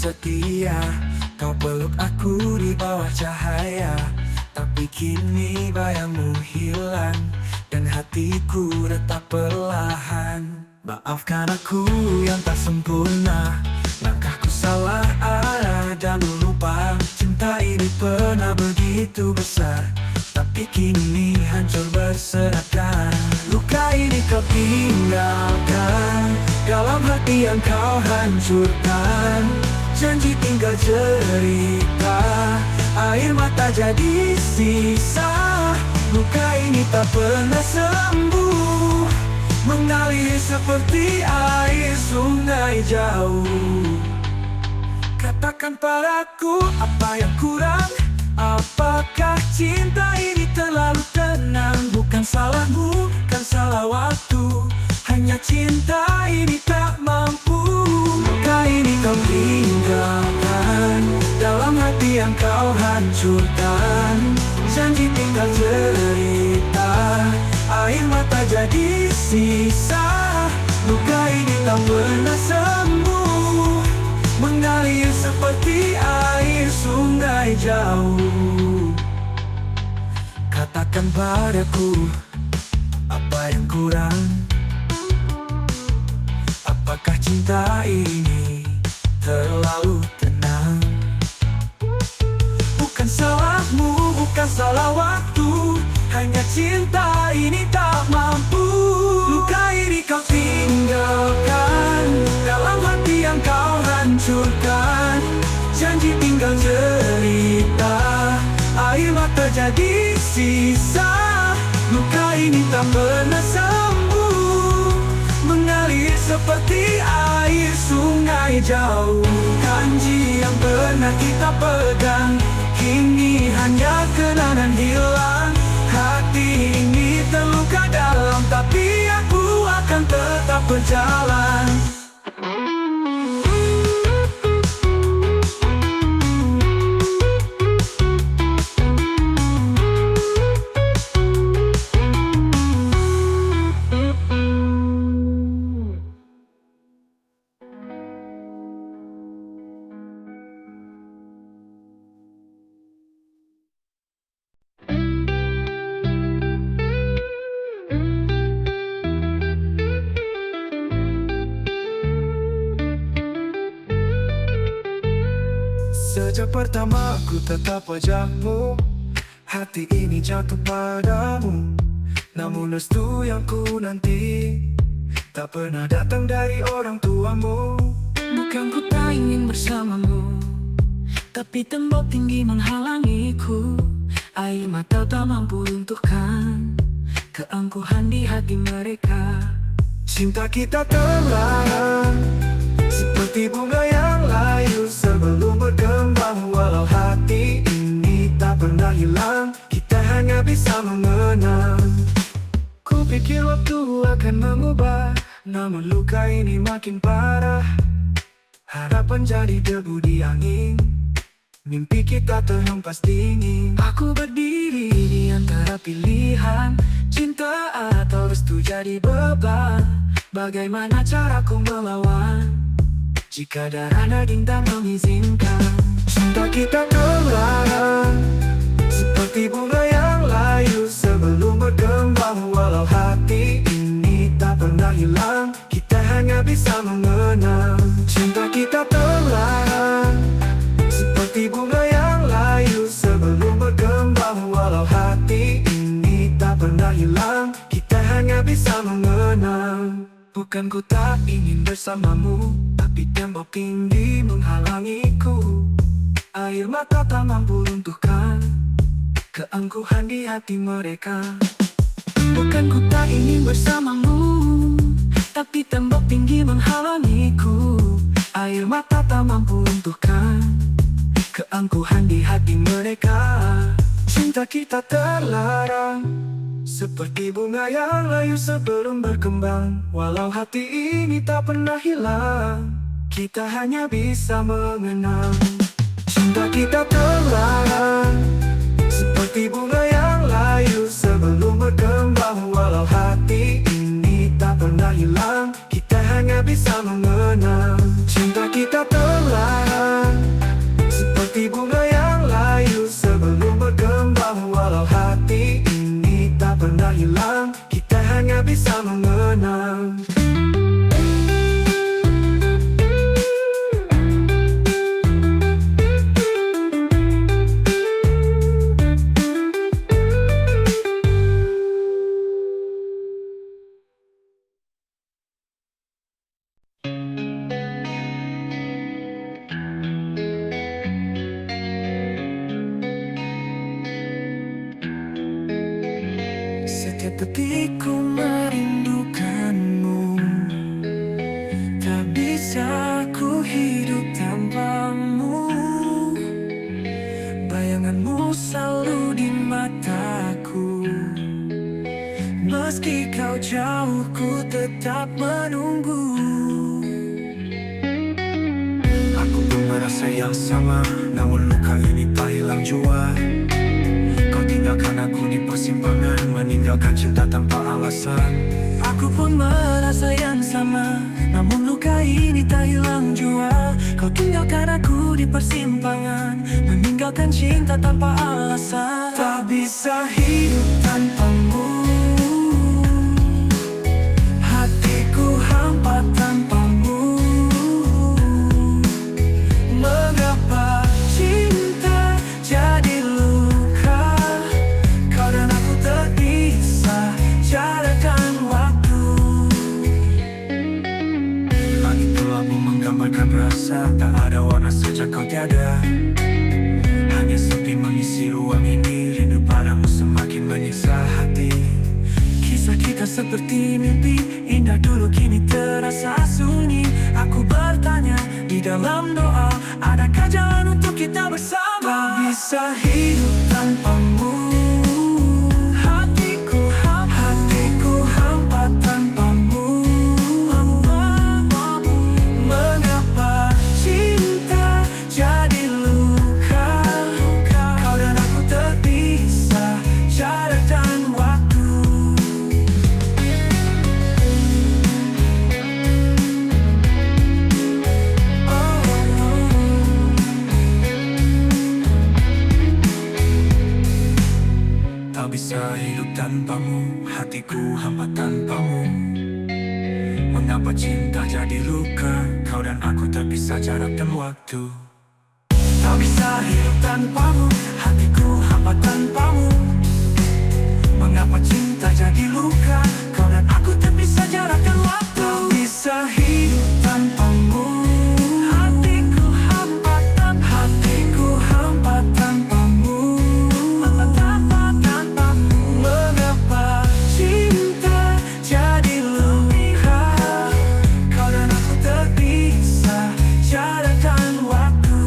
setia. Kau peluk aku di bawah cahaya, tapi kini bayangmu hilang dan hatiku retak perlahan. Maafkan aku yang tak sempurna, langkahku salah arah dan lupa. Cinta ini pernah begitu besar, tapi kini hancur berserakan. Luka ini kau tinggalkan dalam hati yang kau hancurkan. Janji tinggal cerita, air mata jadi sisa. Luka ini tak pernah sembuh, mengalir seperti air sungai jauh. Katakan padaku apa yang kurang. Apakah cinta ini terlalu tenang? Bukan salahmu, kan salah waktu. Hanya cinta ini tak mampu. Luka ini kau tinggalkan dalam hati yang kau hancurkan. Janji tinggal cerita, air mata jadi sisa. Luka ini tak pernah sembuh, mengalir seperti air sungai jauh. Katakan padaku apa yang kurang. Apakah cinta ini terlalu tenang? Bukan salahmu, bukan salah waktu. Hanya cinta ini tak mampu. Luka ini kau tinggalkan dalam hati yang kau hancurkan. Janji tinggal cerita, air mata jadi sisa. Luka ini tak pernah sembuh, mengalir seperti air sungai jauh. Janji yang pernah kita pegang, kini hanya kenangan hilang. Hati ini terluka dalam, tapi aku akan tetap berjalan. Sejak pertama aku tetap wajahmu, hati ini jatuh padamu. Namun restu yang ku nanti tak pernah datang dari orang tuamu. Bukan ku tak ingin bersamamu, tapi tembok tinggi menghalangiku. Air mata tak mampu runtuhkan keangkuhan di hati mereka. Cinta kita terlarang, seperti bunga yang layu sebelum berkembang. Walau hati ini tak pernah hilang, kita hanya bisa mengenang. Ku pikir waktu akan mengubah, namun luka ini makin parah. Harapan jadi debu di angin, mimpi kita terhempas dingin. Aku berdiri di antara pilihan, cinta atau restu jadi beban. Bagaimana caraku melawan jika darah daging tak mengizinkan? Cinta kita terlarang, seperti bunga yang layu sebelum berkembang. Walau hati ini tak pernah hilang, kita hanya bisa mengenang. Cinta kita terlarang, seperti bunga yang layu sebelum berkembang. Walau hati ini tak pernah hilang, kita hanya bisa mengenang. Bukan ku tak ingin bersamamu, tapi tembok tinggi menghalangiku. Air mata tak mampu runtuhkan keangkuhan di hati mereka. Bukan ku tak ingin bersamamu, tapi tembok tinggi menghalangiku. Air mata tak mampu runtuhkan keangkuhan di hati mereka. Cinta kita terlarang, seperti bunga yang layu sebelum berkembang. Walau hati ini tak pernah hilang, kita hanya bisa mengenang. Cinta kita terlarang, seperti bunga yang layu sebelum berkembang. Walau hati ini tak pernah hilang, kita hanya bisa mengenang. Cinta kita terlarang, Seperti ku merindukanmu, tak bisa ku hidup tanpamu. Bayanganmu selalu di mataku, meski kau jauh ku tetap menunggu. Aku pun merasa yang sama, namun luka ini tak hilang jua. Kau tinggalkan aku di persimpangan, meninggalkan cinta tanpa alasan. Aku pun merasa yang sama, namun luka ini tak hilang jua. Kau tinggalkan aku di persimpangan, meninggalkan cinta tanpa alasan. Tak bisa hidup tanpamu, Hatiku hampa tanpamu. mengapa cinta jadi luka? Kau dan aku terpisah, jarakan waktu. Langit kelabu menggambarkan rasa, tak ada warna sejak kau tiada. Hanya sepi mengisi ruang ini, rindu padamu semakin menyiksa hati. Kisah kita seperti mimpi indah dulu, kini terasa sunyi. Aku bertanya di dalam doa, adakah jalan untuk kita bersama? Tak bisa hidup tanpamu, Hatiku hampa tanpamu. Mengapa cinta jadi luka? Kau dan aku terpisah, jarak dan waktu. Tak bisa hidup tanpamu, hatiku hampa tanpamu. Mengapa cinta jadi luka? Kau dan aku terpisah jarak dan waktu. Tak bisa hidup tanpamu, hatiku hampa tanpamu. Mengapa cinta jadi luka? Kau dan aku terpisah jarak dan waktu. Tak bisa hidup tanpamu, Hatiku hampa tanpamu. hatiku hampa tanpamu. Mengapa cinta jadi luka? Kau dan aku terpisah, jarak dan waktu.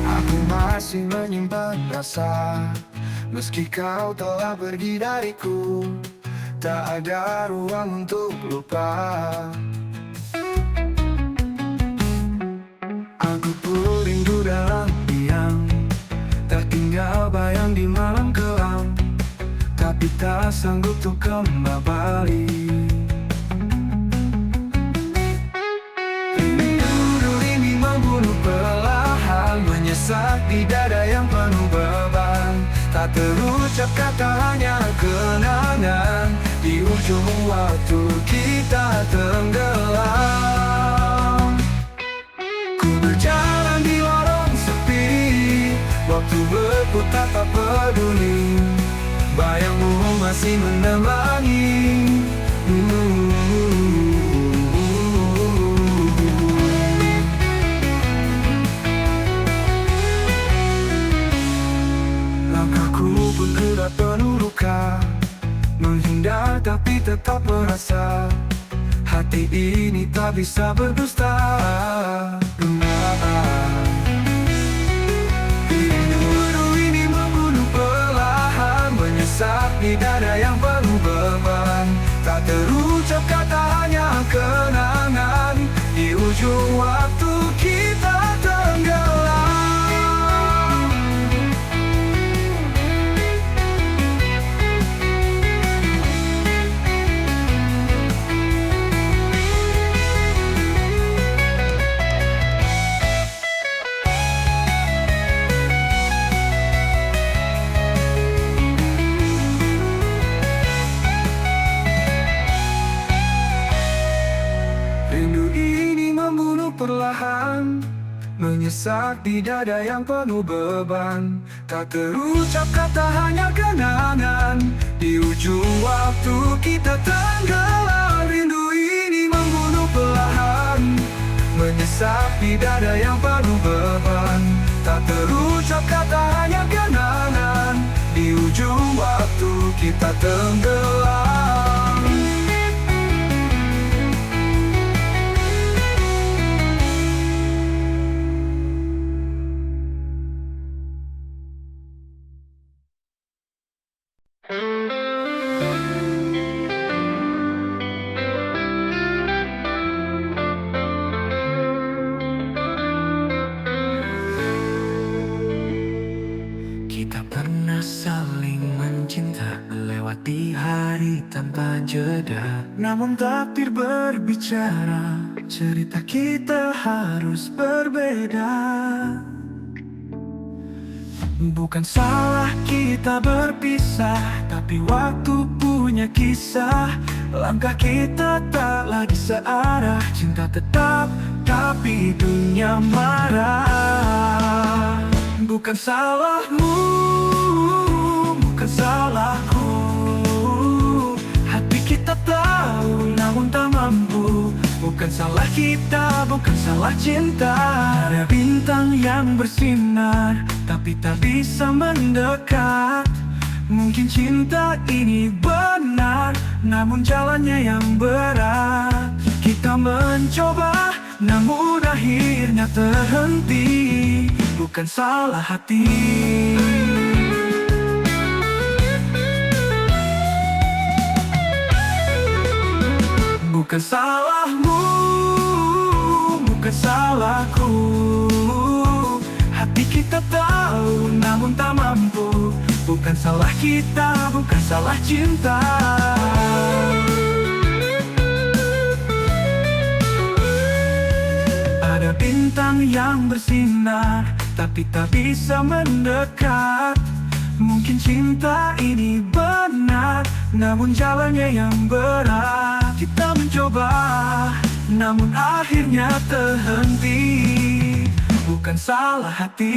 Aku masih menyimpan rasa, meski kau telah pergi dariku. Tak ada ruang untuk lupa. Aku pun rindu dalam diam, tertinggal bayang di malam kelam. Tapi tak sanggup untuk kembali. Rindu ini membunuh perlahan, menyesat di dada yang penuh beban. Tak terucap kata, hanya kenangan. Di ujung waktu kita tenggelam. Ku berjalan di lorong sepi, waktu berputar tak peduli. Bayangmu masih menemani. Langkahku pun berat penuh luka, menghindar tapi tetap merasa. Hati ini tak bisa berdusta. Rindu ini membunuh perlahan, menyesat di dada yang penuh beban. Tak terucap kata, hanya kenangan. Di ujung waktu kita tenggelam. perlahan menyesak di dada yang penuh beban. Tak terucap kata, hanya kenangan. Di ujung waktu kita tenggelam, rindu ini membunuh perlahan menyesak di dada yang penuh beban. Tak terucap kata, hanya kenangan. Di ujung waktu kita tenggelam. Kita pernah saling mencinta, melewati hari tanpa jeda. Namun takdir berbicara, cerita kita harus berbeda. Bukan salah kita berpisah, tapi waktu punya kisah. Langkah kita tak lagi searah, cinta tetap, tapi dunia marah. Bukan salahmu, bukan salahku. Hati kita tahu, namun tak mampu. Bukan salah kita, bukan salah cinta. Ada bintang yang bersinar, tapi tak bisa mendekat. Mungkin cinta ini benar, namun jalannya yang berat. Kita mencoba, namun akhirnya terhenti. Bukan salah hati, bukan salahmu, bukan salahku. Hati kita tahu, namun tak mampu. Bukan salah kita, bukan salah cinta. Ada bintang yang bersinar, tapi tak bisa mendekat. Mungkin cinta ini benar, namun jalannya yang berat. Kita mencoba, namun akhirnya terhenti. Bukan salah hati,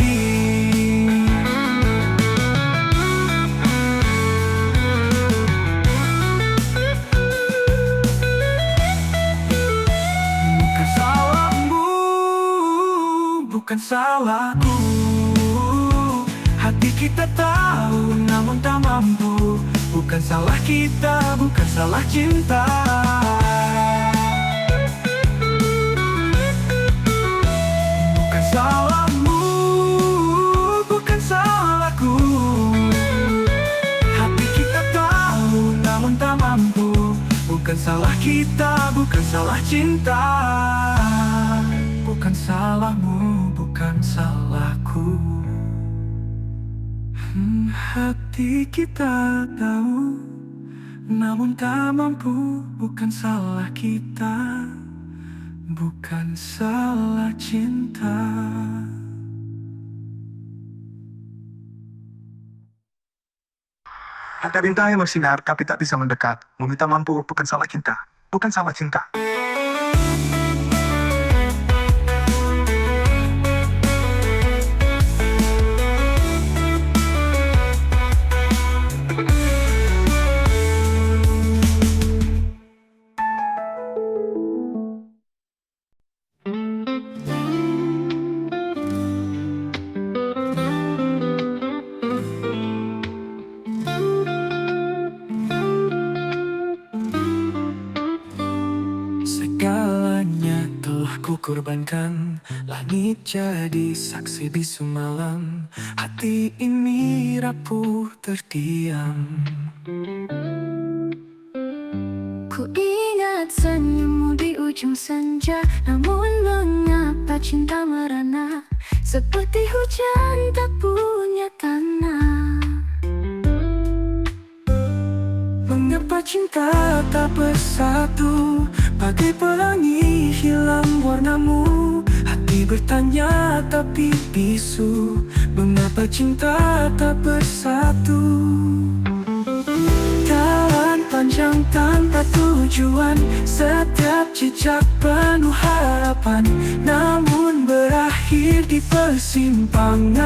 bukan salahmu, bukan salahku. Hati kita tahu, namun tak mampu. Bukan salah kita, bukan salah cinta. Bukan salahmu, bukan salahku. Hati kita tahu, namun tak mampu. Bukan salah kita, bukan salah cinta. Bukan salahmu, bukan salahku. Hati kita tahu, namun tak mampu. Bukan salah kita, bukan salah cinta. Ada bintang yang bersinar, tapi tak bisa mendekat. Meminta mampu, bukan salah cinta. Bukan salah cinta. Segalanya telah kukorbankan, langit jadi saksi bisu malam. Hati ini rapuh terdiam. Ku ingat senyummu di ujung senja, namun mengapa cinta merana seperti hujan tak punya tanah. Mengapa cinta tak bersatu, bagai pelangi hilang warnamu. Hati bertanya tapi bisu, mengapa cinta tak bersatu. Jalan panjang panjang tanpa tujuan, setiap jejak penuh harapan, namun berakhir di persimpangan.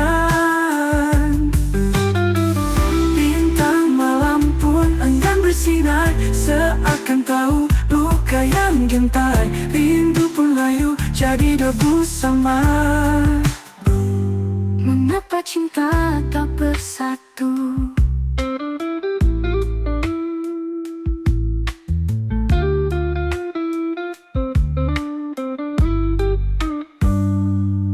Bintang malam pun enggan bersinar, seakan tahu luka yang gentar. Rindu pun layu jadi debu samar. Mengapa cinta tak bersatu?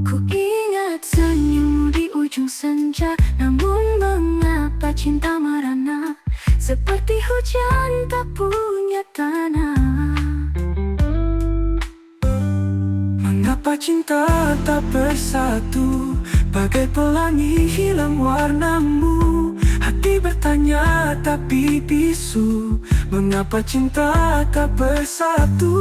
Ku ingat senyum di ujung senja, namun mengapa cinta merana seperti hujan tak punya tanah? Mengapa cinta tak bersatu? Bagai pelangi hilang warnamu. Hati bertanya tapi bisu, mengapa cinta tak bersatu?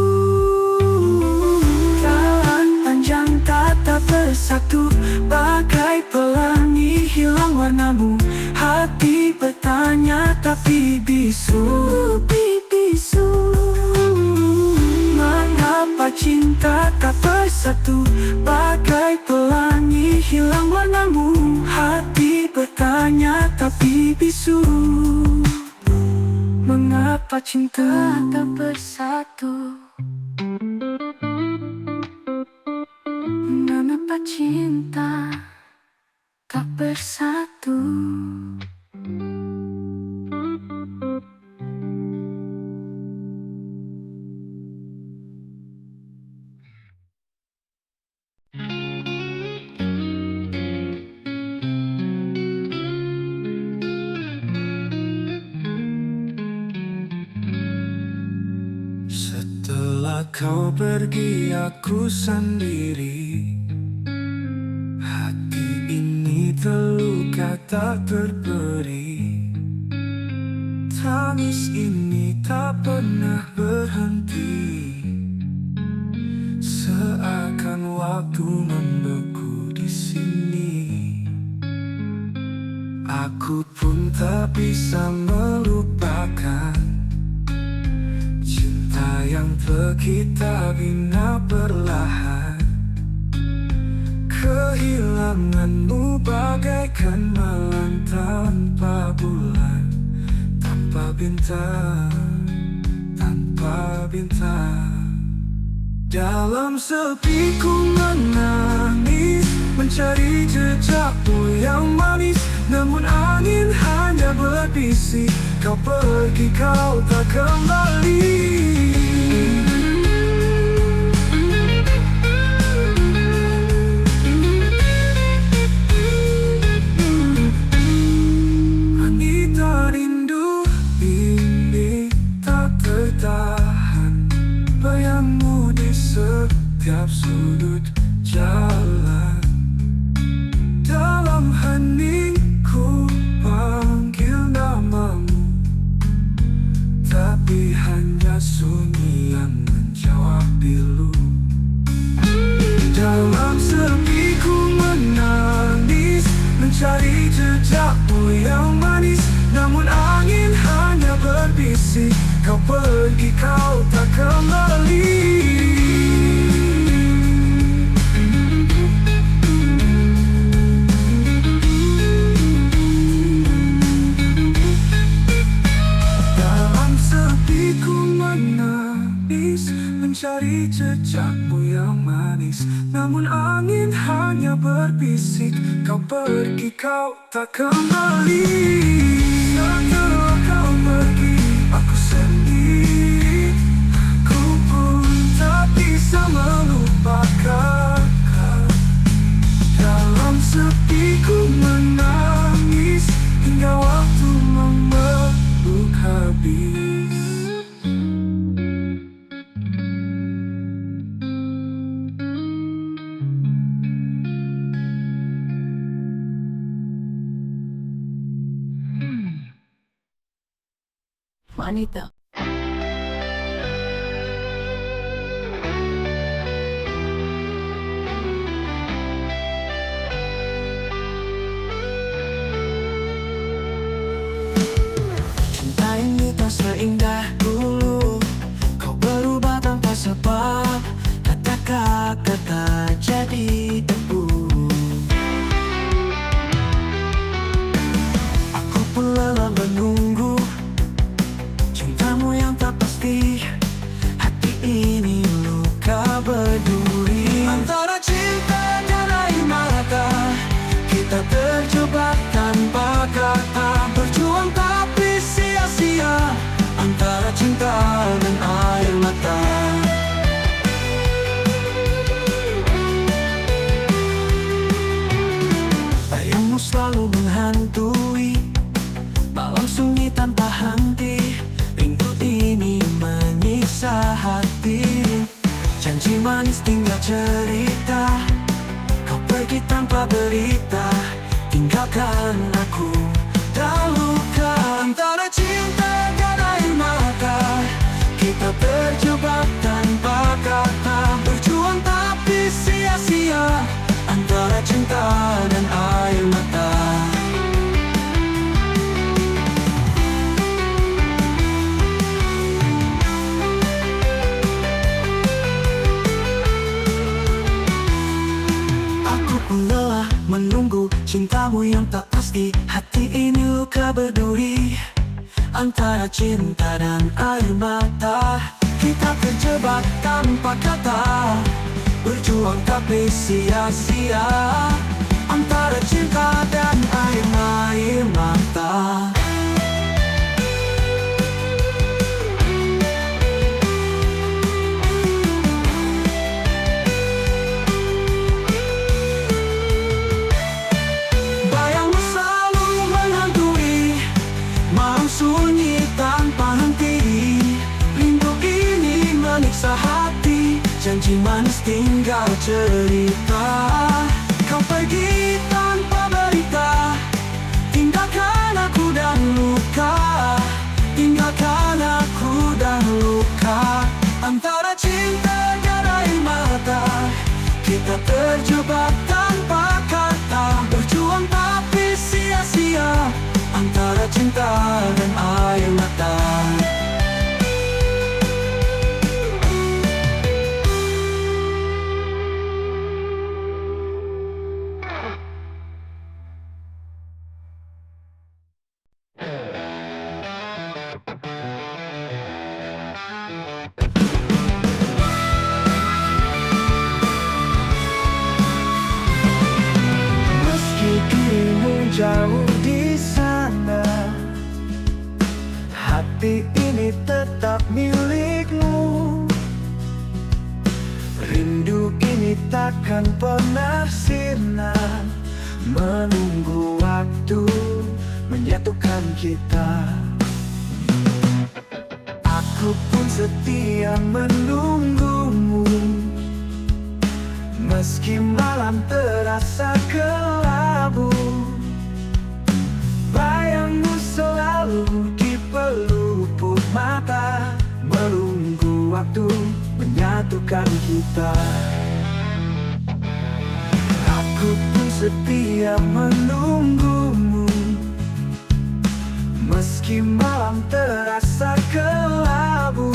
Jalan panjang tak bersatu, bagai pelangi hilang warnamu. Hati bertanya tapi bisu, mengapa cinta tak bersatu? Bagai pelangi hilang warnamu. Hati bertanya tapi bisu, mengapa cinta tak bersatu? Mengapa cinta tak bersatu? Setelah kau pergi aku sendiri, hati ini terluka tak terberi. Tangis ini tak pernah berhenti, seakan waktu membeku di sini. Aku pun tak bisa melupakan cinta yang kita bina perlahan. Kehilanganmu bagaikan malam tanpa bulan, tanpa bintang, tanpa bintang. Dalam sepi ku menangis, mencari jejakmu yang manis, namun angin hanya berbisik, kau pergi, kau tak kembali. Wanita rindu ini tak tertahan, bayangmu di setiap sudut jalan. Dalam heningku panggil namamu, tapi hanya sunyi yang menjawab pilu. Dalam sepiku menangis, mencari jejakmu yang manis, namun angin hanya berbisik, kau pergi, kau tak kembali. Mencari jejakmu yang manis, namun angin hanya berbisik, kau pergi, kau tak kembali. Setelah kau pergi, aku sendiri, ku pun tak bisa melupakan. Dalam sepiku menangis, hingga waktu memeluk habis. Wanita. Cinta ini tak seindah manis tinggal cerita. Kau pergi tanpa berita, tinggalkan aku dan luka. Antara cinta dan air mata, kita terjebak tanpa kata. Berjuang tapi sia-sia, antara cinta dan air mata. Aku pun lelah menunggu cintamu yang tak pasti. Hati ini luka berduri, antara cinta dan air mata. Kita terjebak tanpa kata, berjuang tapi sia-sia, antara cinta dan air mata. Bayangmu selalu menghantui, malam sunyi tanpa henti. Rindu ini menyiksa hati, janji manis tinggal cerita. Kau pergi tanpa berita, tinggalkan aku dan luka. Tinggalkan aku dan luka. Antara cinta dan air mata, kita terjebak tanpa kata. Berjuang tapi sia-sia, antara cinta dan air mata. Meski dirimu jauh di sana, hati ini tetap milikmu. Rindu ini takkan pernah sirna, menunggu waktu menyatukan kita. Aku pun setia menunggumu, meski malam terasa kelabu. Bayangmu selalu di pelupuk mata, menunggu waktu menyatukan kita. Aku pun setia menunggumu, meski malam terasa kelabu.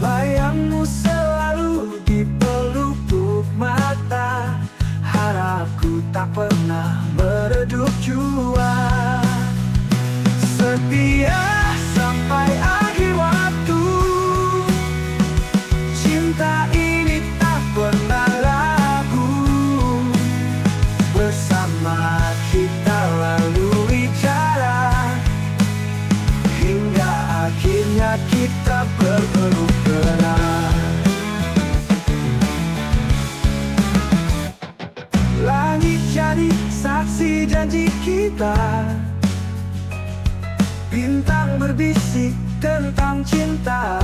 Bayangmu selalu di pelupuk mata, harapku tak pernah meredup jua. Setia sampai akhir waktu, cinta ini tak pernah ragu. Bersama kita lalui jalan, hingga akhirnya kita berpeluk erat. Langit jadi saksi janji kita, bintang berbisik tentang cinta.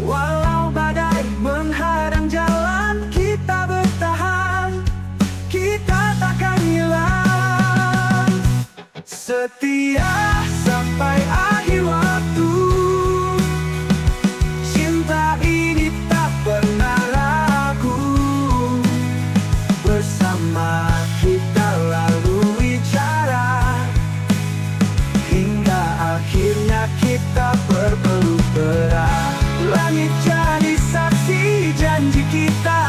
Walau badai menghadang jalan, kita bertahan, kita takkan hilang. Setia sampai akhir waktu, cinta ini tak pernah ragu. Bersama kita lalui jalan, hingga akhirnya kita berpeluk erat. Langit jadi saksi janji kita,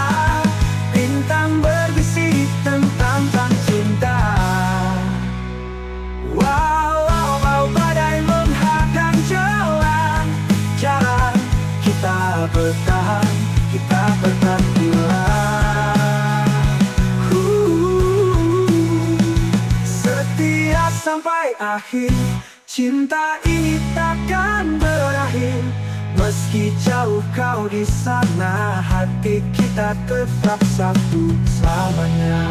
bintang berbisik tentang cinta. Walau badai menghadang jalan, kita bertahan, kita tetap hilang. Setia sampai akhir, cinta ini takkan berakhir. Meski jauh kau di sana, hati kita tetap satu selamanya.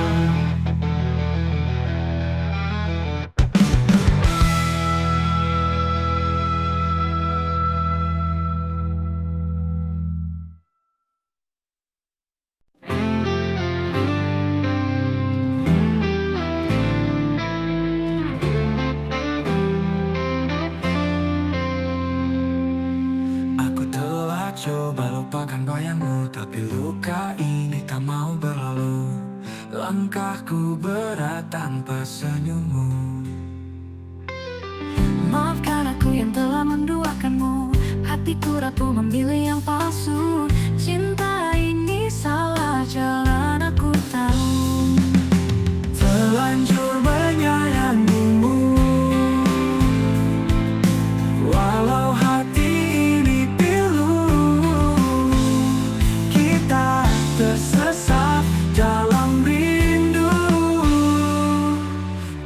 bayang-bayangmu, tapi luka ini tak mau berlalu. Langkahku berat tanpa senyummu. Maafkan aku yang telah menduakanmu. Hatiku rapuh memilih yang palsu. Cinta ini salah jalan, aku tahu. Terlanjur menyayangimu, walau hati ini pilu. Kita tersesat dalam rindu.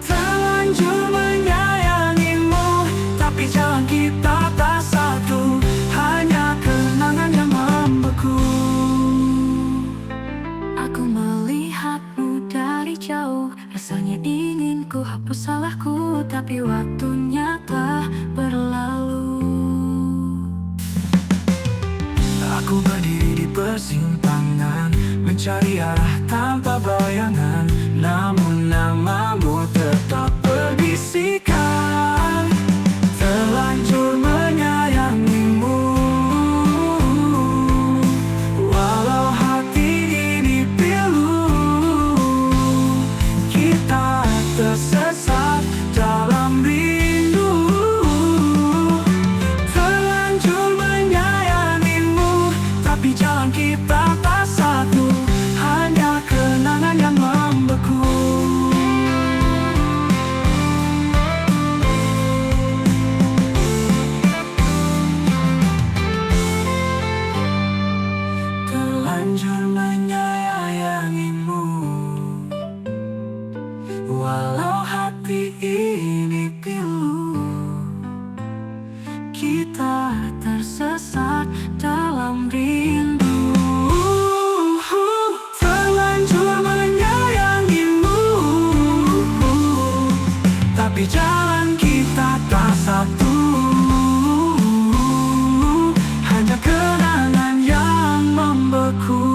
Terlanjur menyayangimu, tapi jalan kita tak satu. Hanya kenangan yang membeku. Aku melihatmu dari jauh, rasanya ingin ku hapus salahku, tapi waktunya telah berlalu. Aku berdiri di persimpangan, mencari arah tanpa bayangan, namun namamu tetap berbisikan. Terlanjur menyayangimu, walau hati ini pilu. Kita tersesat dalam rindu. Terlanjur menyayangimu, tapi jalan kita tak satu. Hanya kenangan yang membeku. Terlanjur menyayangimu, walau hati ini pilu. Kita tersesat dalam rindu. Terlanjur menyayangimu, tapi jalan kita tak satu. Hanya kenangan yang membeku.